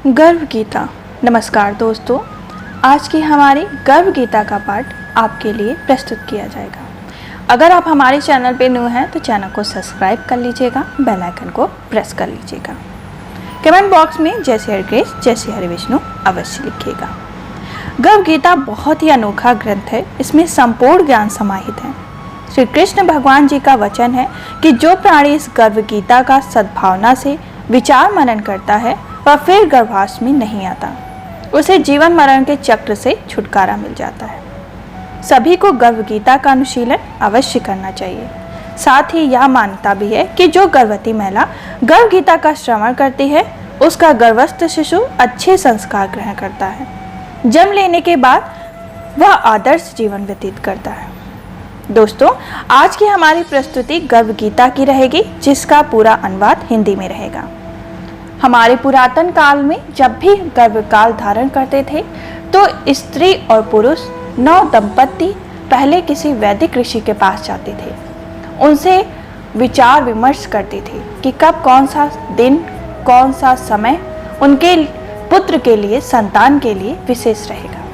गर्व गीता। नमस्कार दोस्तों, आज की हमारी गर्व गीता का पाठ आपके लिए प्रस्तुत किया जाएगा। अगर आप हमारे चैनल पे न्यू हैं तो चैनल को सब्सक्राइब कर लीजिएगा, बेल आइकन को प्रेस कर लीजिएगा। कमेंट बॉक्स में जय श्री हरिकृष्ण, जय श्री हरि विष्णु अवश्य लिखिएगा। गर्व गीता बहुत ही अनोखा ग्रंथ है। इसमें संपूर्ण ज्ञान समाहित है। श्री कृष्ण भगवान जी का वचन है कि जो प्राणी इस गर्व गीता का सद्भावना से विचार मनन करता है वह फिर गर्भाश में नहीं आता, उसे जीवन मरण के चक्र से छुटकारा मिल जाता है। सभी को गर्व गीता का अनुशीलन अवश्य करना चाहिए। साथ ही यह मान्यता भी है कि जो गर्भवती महिला गर्व गीता का श्रवण करती है उसका गर्भस्थ शिशु अच्छे संस्कार ग्रहण करता है। जन्म लेने के बाद वह आदर्श जीवन व्यतीत करता है। दोस्तों, आज की हमारी प्रस्तुति गर्व गीता की रहेगी, जिसका पूरा अनुवाद हिंदी में रहेगा। हमारे पुरातन काल में जब भी गर्भकाल धारण करते थे तो स्त्री और पुरुष नव दंपत्ति पहले किसी वैदिक ऋषि के पास जाते थे। उनसे विचार विमर्श करते थे कि कब कौन सा दिन, कौन सा समय उनके पुत्र के लिए, संतान के लिए विशेष रहेगा।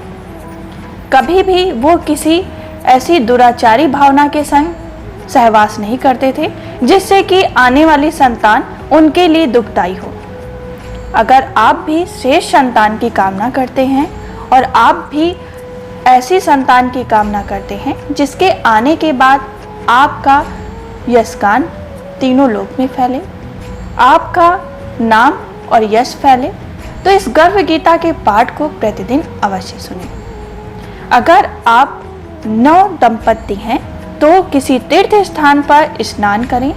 कभी भी वो किसी ऐसी दुराचारी भावना के संग सहवास नहीं करते थे जिससे कि आने वाली संतान उनके लिए दुखदायी हो। अगर आप भी श्रेष्ठ संतान की कामना करते हैं और आप भी ऐसी संतान की कामना करते हैं जिसके आने के बाद आपका यशगान तीनों लोक में फैले, आपका नाम और यश फैले, तो इस गर्व गीता के पाठ को प्रतिदिन अवश्य सुनें। अगर आप नव दंपत्ति हैं तो किसी तीर्थ स्थान पर स्नान करें,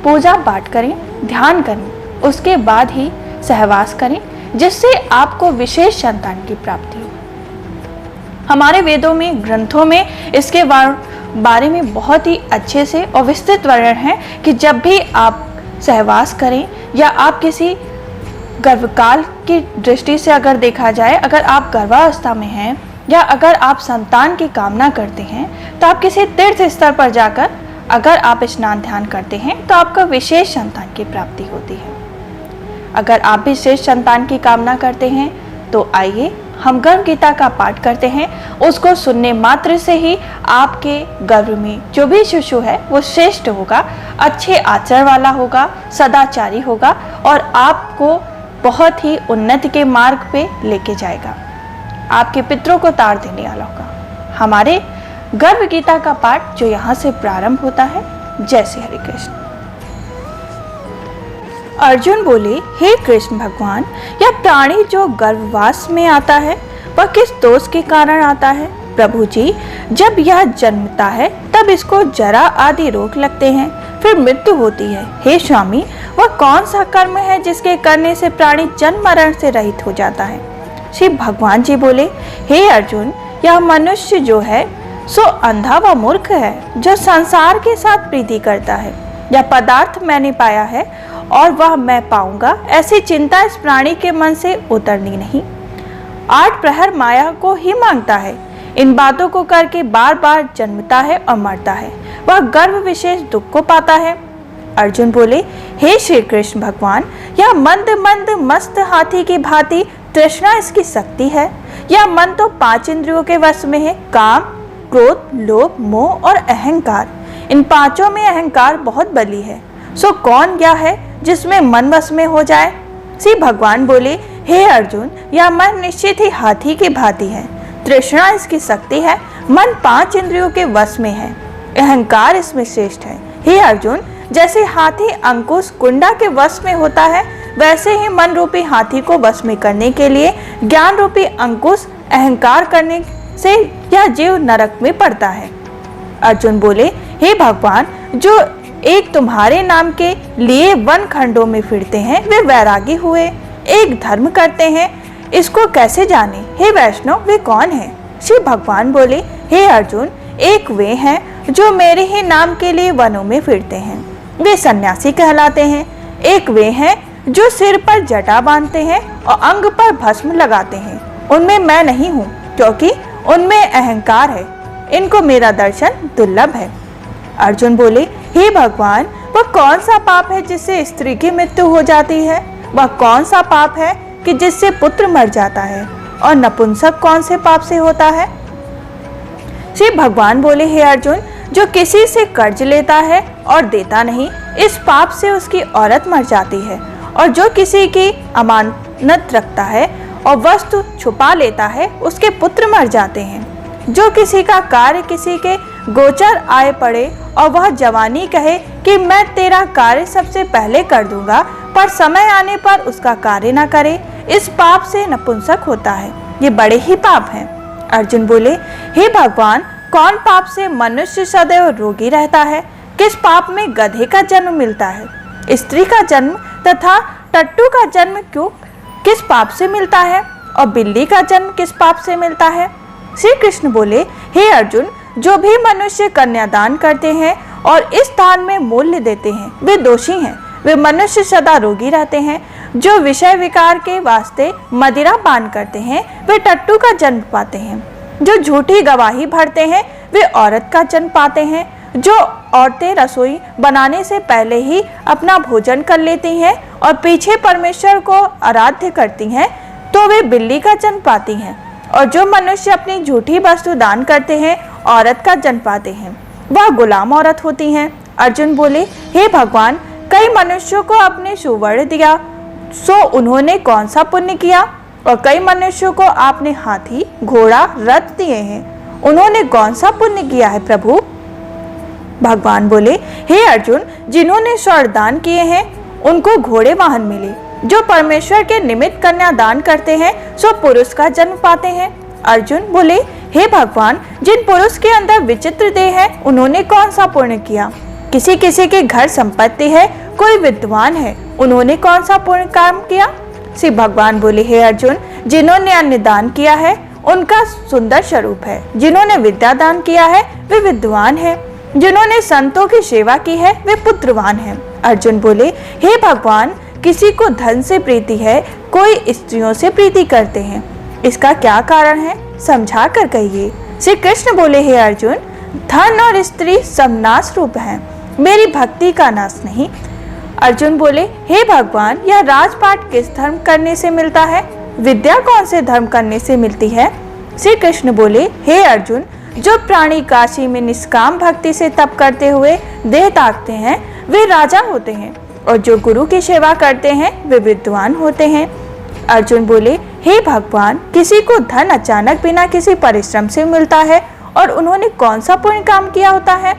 पूजा पाठ करें, ध्यान करें, उसके बाद ही सहवास करें, जिससे आपको विशेष संतान की प्राप्ति हो। हमारे वेदों में, ग्रंथों में इसके बारे में बहुत ही अच्छे से और विस्तृत वर्णन है कि जब भी आप सहवास करें या आप किसी गर्भकाल की दृष्टि से अगर देखा जाए, अगर आप गर्भावस्था में हैं या अगर आप संतान की कामना करते हैं तो आप किसी तीर्थ स्थल पर जाकर अगर आप स्नान ध्यान करते हैं तो आपका विशेष संतान की प्राप्ति होती है। अगर आप भी श्रेष्ठ संतान की कामना करते हैं तो आइए हम गर्व गीता का पाठ करते हैं। उसको सुनने मात्र से ही आपके गर्भ में जो भी शिशु है वो श्रेष्ठ होगा, अच्छे आचरण वाला होगा, सदाचारी होगा और आपको बहुत ही उन्नति के मार्ग पे लेके जाएगा, आपके पितरों को तार देने वाला होगा। हमारे गर्व गीता का पाठ जो यहाँ से प्रारंभ होता है। जय श्री हरि कृष्ण। अर्जुन बोले, हे कृष्ण भगवान, यह प्राणी जो गर्भवास में आता है वह किस दोष के कारण आता है? प्रभु जी, जब यह जन्मता है तब इसको जरा आदि रोग लगते हैं, फिर मृत्यु होती है। हे स्वामी, वह कौन सा कर्म है जिसके करने से प्राणी जन्म मरण से रहित हो जाता है? श्री भगवान जी बोले, हे अर्जुन, यह मनुष्य जो है सो अंधा व मूर्ख है, जो संसार के साथ प्रीति करता है। यह पदार्थ मैंने पाया है और वह मैं पाऊंगा, ऐसी चिंता इस प्राणी के मन से उतरनी नहीं। 8 प्रहर माया को ही मांगता है। इन बातों को करके बार बार जन्मता है और मरता है। वह गर्भ विशेष दुख को पाता है। अर्जुन बोले, हे श्री कृष्ण भगवान, यह मंद मंद मस्त हाथी की भांति तृष्णा इसकी शक्ति है। यह मन तो 5 इंद्रियों के वश में है, काम, क्रोध, लोभ, मोह और अहंकार। इन पांचों में अहंकार बहुत बली है। सो कौन यह है जिसमें मन वश में हो जाए? श्री भगवान बोले, हे अर्जुन, यह मन निश्चित ही हाथी की भांति है। तृष्णा इसकी शक्ति है। मन 5 इंद्रियों के वश में है। अहंकार इसमें श्रेष्ठ है। हे अर्जुन, जैसे हाथी अंकुश कुंडा के वश में होता है, वैसे ही मन रूपी हाथी को वश में करने के लिए ज्ञान रूपी अंकुश अहंकार करने से यह जीव नरक में पड़ता है। अर्जुन बोले, हे भगवान, जो एक तुम्हारे नाम के लिए वन खंडों में फिरते हैं वे वैरागी हुए, एक धर्म करते हैं, इसको कैसे जाने? हे वैष्णव, वे कौन हैं? श्री भगवान बोले, हे अर्जुन, एक वे हैं जो मेरे ही नाम के लिए वनों में फिरते हैं, वे सन्यासी कहलाते हैं। एक वे हैं जो सिर पर जटा बांधते हैं और अंग पर भस्म लगाते हैं, उनमें मैं नहीं हूँ, क्योंकि उनमें अहंकार है। इनको मेरा दर्शन दुर्लभ है। अर्जुन बोले, हे भगवान, वह कौन सा पाप है जिससे स्त्री की मृत्यु हो जाती है? वह कौन सा पाप है कि जिससे पुत्र मर जाता है, और नपुंसक कौन से पाप से होता है? श्री भगवान बोले, हे अर्जुन, जो किसी से कर्ज लेता है और देता नहीं, इस पाप से उसकी औरत मर जाती है। और जो किसी की अमानत रखता है और वस्तु छुपा लेता है, उसके पुत्र मर जाते हैं। जो किसी का कार्य किसी के गोचर आए पड़े और वह जवानी कहे कि मैं तेरा कार्य सबसे पहले कर दूंगा, पर समय आने पर उसका कार्य न करे, इस पाप से नपुंसक होता है। ये बड़े ही पाप हैं। अर्जुन बोले, हे भगवान, कौन पाप से मनुष्य सदैव रोगी रहता है? किस पाप में गधे का जन्म मिलता है, स्त्री का जन्म तथा टट्टू का जन्म क्यों किस पाप से मिलता है, और बिल्ली का जन्म किस पाप से मिलता है? श्री कृष्ण बोले, हे अर्जुन, जो भी मनुष्य कन्यादान करते हैं और इस दान में मूल्य देते हैं, वे दोषी हैं। वे मनुष्य सदा रोगी रहते हैं। जो विषय विकार के वास्ते मदिरा पान करते हैं, वे टट्टू का जन्म पाते हैं। जो झूठी गवाही भरते हैं, वे औरत का जन्म पाते हैं। जो औरतें रसोई बनाने से पहले ही अपना भोजन कर लेती हैं और पीछे परमेश्वर को आराध्य करती हैं, तो वे बिल्ली का जन्म पाती हैं। और जो मनुष्य अपनी झूठी वस्तु दान करते हैं, औरत का जन्म पाते हैं, वह गुलाम औरत होती हैं। अर्जुन बोले, हे भगवान, कई मनुष्यों को आपने सुवर्ण दिया, सो उन्होंने कौन सा पुण्य किया? और कई मनुष्यों को आपने हाथी, घोड़ा, रथ दिए हैं, उन्होंने कौन सा पुण्य किया है प्रभु? भगवान बोले, हे अर्जुन, जिन्होंने स्वर्ण दान किए हैं, उनको घोड़े वाहन मिले। जो परमेश्वर के निमित्त कन्यादान करते हैं, सो पुरुष का जन्म पाते हैं। अर्जुन बोले, हे भगवान, जिन पुरुष के अंदर विचित्र देह है, उन्होंने कौन सा पुण्य किया? किसी किसी के घर संपत्ति है, कोई विद्वान है, उन्होंने कौन सा पुण्य काम किया? श्री भगवान बोले, हे अर्जुन, जिन्होंने अन्न दान किया है, उनका सुंदर स्वरूप है। जिन्होंने विद्या दान किया है, वे विद्वान है। जिन्होंने संतों की सेवा की है, वे पुत्रवान हैं। अर्जुन बोले, हे भगवान, किसी को धन से प्रीति है, कोई स्त्रियों से प्रीति करते हैं, इसका क्या कारण है? समझा कर कहिए। श्री कृष्ण बोले, हे अर्जुन, धन और स्त्री सब नाश रूप हैं, मेरी भक्ति का नाश नहीं। अर्जुन बोले, हे भगवान, यह राजपाट किस धर्म करने से मिलता है? विद्या कौन से धर्म करने से मिलती है? श्री कृष्ण बोले, हे अर्जुन, जो प्राणी काशी में निष्काम भक्ति से तप करते हुए देह त्यागते हैं, वे राजा होते हैं, और जो गुरु की सेवा करते हैं, वे विद्वान होते हैं। अर्जुन बोले, हे भगवान, किसी को धन अचानक बिना किसी परिश्रम से मिलता है, और उन्होंने कौन सा पुण्य काम किया होता है?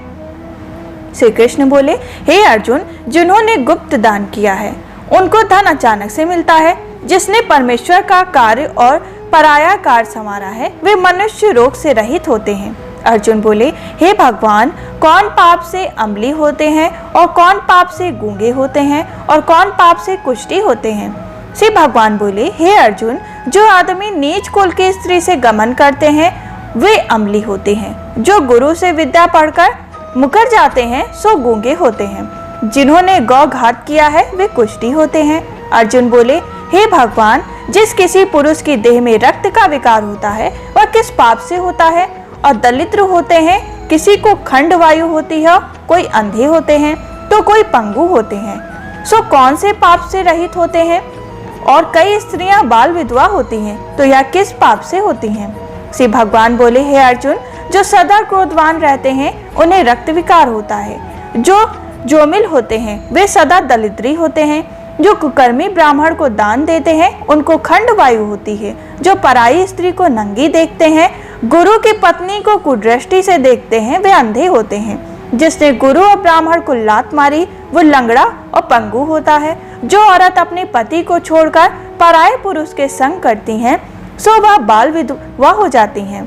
श्री कृष्ण बोले, हे अर्जुन, जिन्होंने गुप्त दान किया है, उनको धन अचानक से मिलता है। जिसने परमेश्वर का कार्य और पराया कार्य संवारा है, वे मनुष्य रोग से रहित होते हैं। अर्जुन बोले, हे भगवान, कौन पाप से अम्ली होते हैं, और कौन पाप से गूंगे होते हैं, और कौन पाप से कुष्ठी होते हैं? श्री भगवान बोले, हे अर्जुन, जो आदमी नीच कुल की स्त्री से गमन करते हैं, वे अम्ली होते हैं। जो गुरु से विद्या पढ़कर मुकर जाते हैं, सो गूंगे होते हैं। जिन्होंने गौ घात किया है, वे कुष्ठी होते हैं। अर्जुन बोले, हे भगवान, जिस किसी पुरुष की देह में रक्त का विकार होता है, वह किस पाप से होता है? और दलिद्र होते हैं, किसी को खंड वायु होती है, कोई अंधे होते हैं, तो कोई पंगु होते हैं, सो कौन से पाप से रहित होते हैं? और कई स्त्रियां बाल विधवा होती हैं, तो यह किस पाप से होती हैं? श्री भगवान बोले, हे अर्जुन, जो सदा क्रोधवान रहते हैं, उन्हें रक्त विकार होता है। जो जोमिल होते हैं, वे सदा दलिद्री होते हैं। जो कुकर्मी ब्राह्मण को दान देते हैं, उनको खंड वायु होती है। जो पराई स्त्री को नंगी देखते हैं, गुरु की पत्नी को कुदृष्टि से देखते हैं, वे अंधे होते हैं। जिसने गुरु और ब्राह्मण को लात मारी, वो लंगड़ा और पंगु होता है। जो औरत अपने पति को छोड़कर पराये पुरुष के संग करती हैं, सो वह बाल विधवा हो जाती हैं।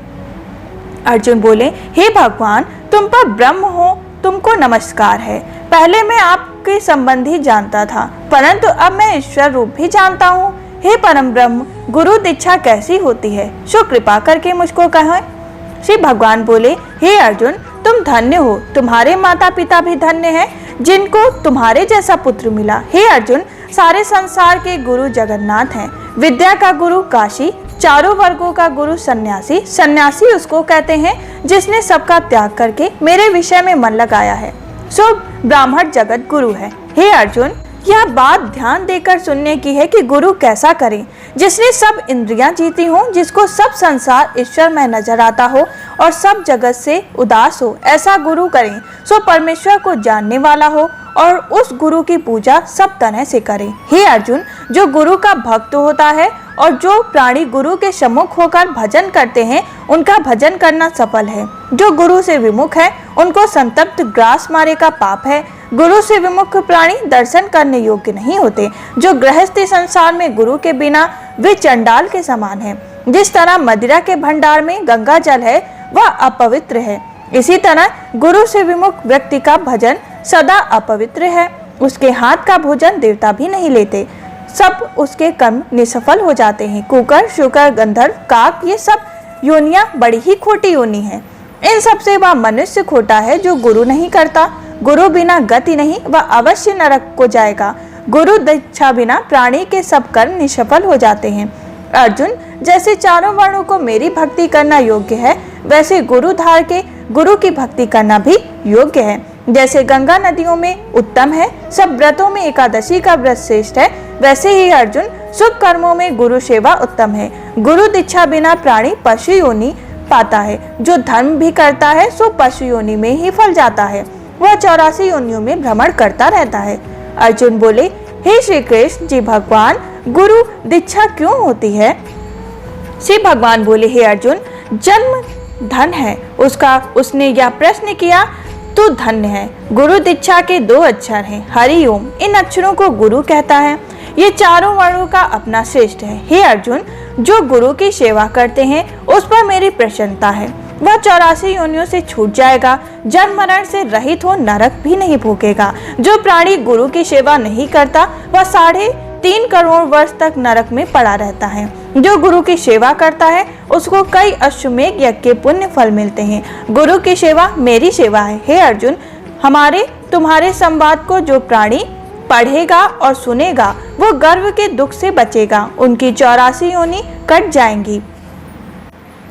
अर्जुन बोले, हे भगवान, तुम पर ब्रह्म हो, तुमको नमस्कार है। पहले मैं आपके संबंधी जानता था, परंतु अब मैं ईश्वर रूप भी जानता हूँ। हे परम ब्रह्म, गुरु दीक्षा कैसी होती है, सो कृपा करके मुझको कहें। श्री भगवान बोले, हे अर्जुन, तुम धन्य हो, तुम्हारे माता पिता भी धन्य हैं, जिनको तुम्हारे जैसा पुत्र मिला। हे अर्जुन, सारे संसार के गुरु जगन्नाथ हैं। विद्या का गुरु काशी, चारों वर्गों का गुरु सन्यासी। सन्यासी उसको कहते हैं जिसने सबका त्याग करके मेरे विषय में मन लगाया है, सो ब्राह्मण जगत गुरु है। हे अर्जुन, यह बात ध्यान देकर सुनने की है कि गुरु कैसा करें, जिसने सब इंद्रियां जीती हों, जिसको सब संसार ईश्वर में नजर आता हो और सब जगत से उदास हो। ऐसा गुरु करें सो परमेश्वर को जानने वाला हो और उस गुरु की पूजा सब तरह से करें। हे अर्जुन, जो गुरु का भक्त होता है और जो प्राणी गुरु के सम्मुख होकर भजन करते हैं, उनका भजन करना सफल है। जो गुरु से विमुख है, उनको संतप्त ग्रास मारे का पाप है। गुरु से विमुख प्राणी दर्शन करने योग्य नहीं होते। जो गृहस्थी संसार में गुरु के बिना वे चंडाल के समान है। जिस तरह मदिरा के भंडार में गंगा जल है, वह अपवित्र है, इसी तरह गुरु से विमुख व्यक्ति का भजन सदा अपवित्र है। उसके हाथ का भोजन देवता भी नहीं लेते, सब उसके कर्म निष्फल हो जाते हैं। कुकर, शुकर, गंधर्व, काक, ये सब योनियां बड़ी ही खोटी योनि है। इन सब से वह मनुष्य खोटा है जो गुरु नहीं करता। गुरु बिना गति नहीं, वह अवश्य नरक को जाएगा। गुरु दीक्षा बिना प्राणी के सब कर्म निष्फल हो जाते हैं। अर्जुन, जैसे चारों वर्णों को मेरी भक्ति करना योग्य है, वैसे गुरु धार के गुरु की भक्ति करना भी योग्य है। जैसे गंगा नदियों में उत्तम है, सब व्रतों में एकादशी का व्रत श्रेष्ठ है, वैसे ही अर्जुन शुभ कर्मों में गुरु सेवा उत्तम है। गुरु दीक्षा बिना प्राणी पशु योनि पाता है। जो धर्म भी करता है सो पशु योनि में ही फल जाता है। वह 84 योनियों में भ्रमण करता रहता है। अर्जुन बोले, हे श्री कृष्ण जी भगवान, गुरु दीक्षा क्यों होती है? श्री भगवान बोले, हे अर्जुन, जन्म धन है उसका। उसने यह प्रश्न किया, तू धन्य है। गुरु दीक्षा के 2 अक्षर हैं, हरि ओम। इन अक्षरों को गुरु कहता है। ये चारों वर्णों का अपना श्रेष्ठ है। हे अर्जुन, जो गुरु की सेवा करते हैं उस पर मेरी प्रसन्नता है। वह 84 योनियों से छूट जाएगा, जन्म मरण से रहित हो नरक भी नहीं भोगेगा। जो प्राणी गुरु की सेवा नहीं करता, वह 3.5 करोड़ वर्ष तक नरक में पड़ा रहता है। जो गुरु की सेवा करता है उसको कई अश्वमेघ यज्ञ के पुण्य फल मिलते हैं। गुरु की सेवा मेरी सेवा है। हे अर्जुन, हमारे तुम्हारे संवाद को जो प्राणी पढ़ेगा और सुनेगा, वो गर्व के दुख से बचेगा। उनकी 84 योनि कट जाएंगी।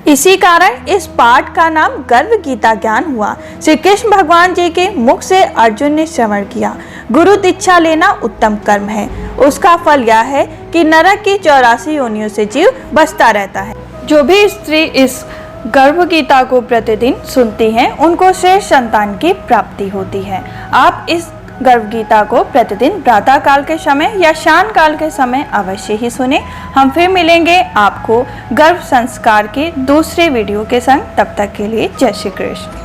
इसी कारण इस पाठ का नाम गर्व गीता ज्ञान हुआ। श्री कृष्ण भगवान जी के मुख से अर्जुन ने श्रवण किया। गुरु दीक्षा लेना उत्तम कर्म है। उसका फल यह है कि नरक की 84 योनियों से जीव बचता रहता है। जो भी स्त्री इस गर्भ गीता को प्रतिदिन सुनती हैं, उनको श्रेष्ठ संतान की प्राप्ति होती है। आप इस गर्भ गीता को प्रतिदिन प्रातः काल के समय या शाम काल के समय अवश्य ही सुने। हम फिर मिलेंगे आपको गर्भ संस्कार के दूसरे वीडियो के संग। तब तक के लिए जय श्री कृष्ण।